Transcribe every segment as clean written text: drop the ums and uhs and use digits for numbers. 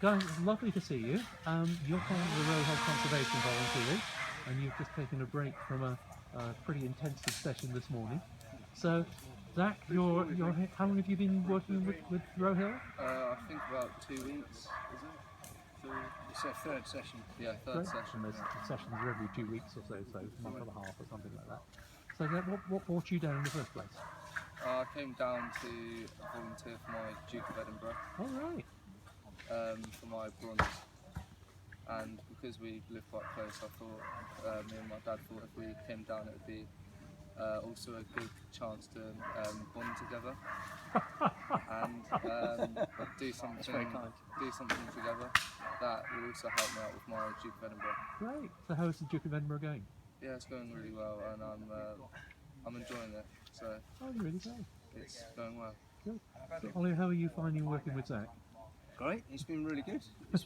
guys, it's lovely to see you. You're part of the Rowhill Conservation Volunteers, and you've just taken a break from a pretty intensive session this morning. So, Zach, how long have you been working with Rowhill? I think about 2 weeks, is it? It's our third session. Yeah, third session. And the sessions are every 2 weeks or so, so a month and a half or something like that. So what brought you down in the first place? I came down to volunteer for my Duke of Edinburgh. All right. For my bronze. And because we live quite close, I thought, me and my dad thought if we came down it would be also a good chance to bond together and do something together that will also help me out with my Duke of Edinburgh. Great. So how is the Duke of Edinburgh going? Yeah, it's going really well, and I'm enjoying it. So really great. It's going well. Good. So, Ollie, how are you finding working with Zach? Great, it's been really good. It's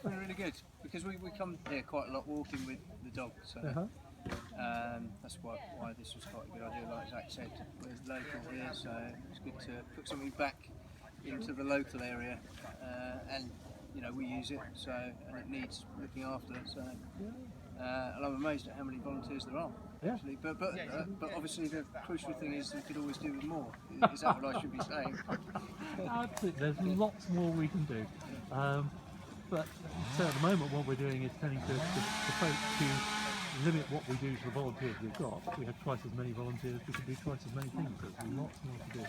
been really good because we come here quite a lot walking with the dog, so that's why this was quite a good idea. Like Zach said, we're local here, so it's good to put something back into the local area, and you know we use it, so and it needs looking after. So, and I'm amazed at how many volunteers there are. Yeah. Actually, but obviously the crucial thing is we could always do with more. Is that what I should be saying? Absolutely. There's lots more we can do. But so at the moment what we're doing is tending to limit what we do to the volunteers we've got. If we had twice as many volunteers, we could do twice as many things. There's lots more to do.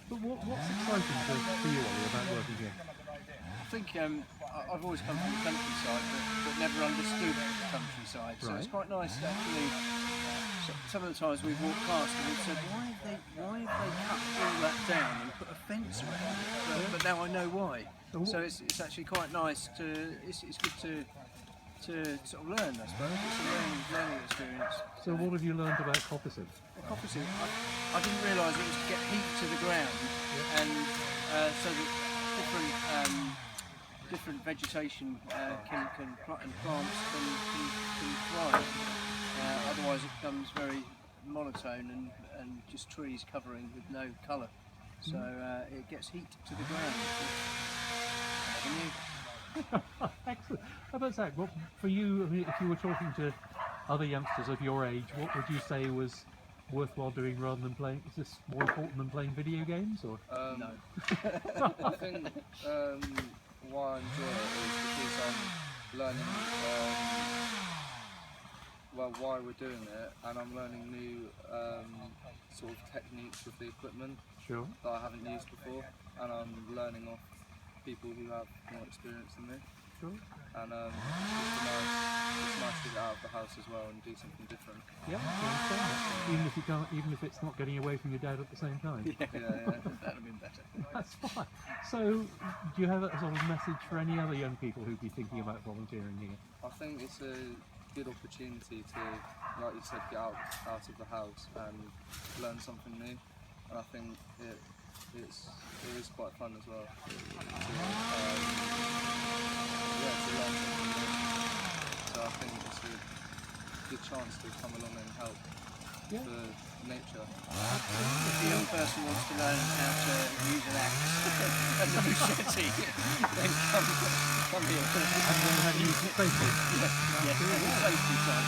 But what's exciting for you, Ollie, about working here? I think I've always come from the countryside, but never understood the countryside. So it's quite nice to actually. Some of the times we've walked past and we've said, why have they cut all that down and put a fence around it? But now I know why. So it's actually quite nice to. It's good to sort of learn, I suppose. It's a learning experience. So what have you learned about coppicing? Well, coppicing, I didn't realise it was to get heat to the ground, and so that different vegetation and plants can thrive. Otherwise it becomes very monotone and just trees covering with no colour. So it gets heat to the ground. Excellent. How about Zach? What, for you, I mean, if you were talking to other youngsters of your age, what would you say was worthwhile doing rather than playing? Is this more important than playing video games, or? No. I think why I enjoy it is because I'm learning why we're doing it, and I'm learning new sort of techniques with the equipment that I haven't used before, and I'm learning off people who have more experience than me. And it's nice to get out of the house as well and do something different. Yeah, I understand that. Even if it's not getting away from your dad at the same time. Yeah. That'd have been better. That's fine. So, do you have a sort of message for any other young people who'd be thinking about volunteering here? I think it's a good opportunity to, like you said, get out of the house and learn something new. And I think it is quite fun as well to learn something new. So I think it's a good chance to come along and help for nature. If the young person wants to learn how to use an axe and a machete, then come here. And learn how to use it safely. Yes, safety side.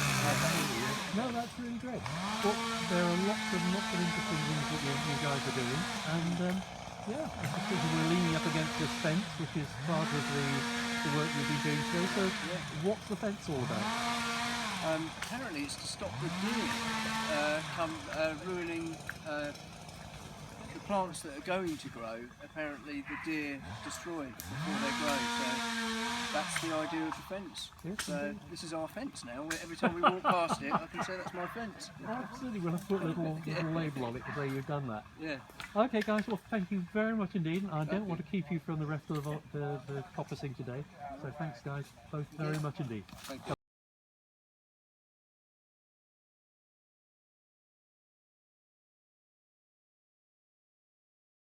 No, that's really great. Well, there are lots of interesting things that you guys are doing, and I think we're leaning up against this fence, which is part of the work you've been doing today. So, what's the fence all about? Apparently, it's to stop the deer ruining the plants that are going to grow. Apparently, the deer destroy before they grow. So that's the idea of the fence. So this is our fence now. Every time we walk past it, I can say that's my fence. Absolutely, we'll have to put a little label on it to say you've done that. Yeah. Okay, guys. Well, thank you very much indeed. I don't want to keep you from the rest of the coppicing today. So thanks, guys, both very much indeed. Thank you.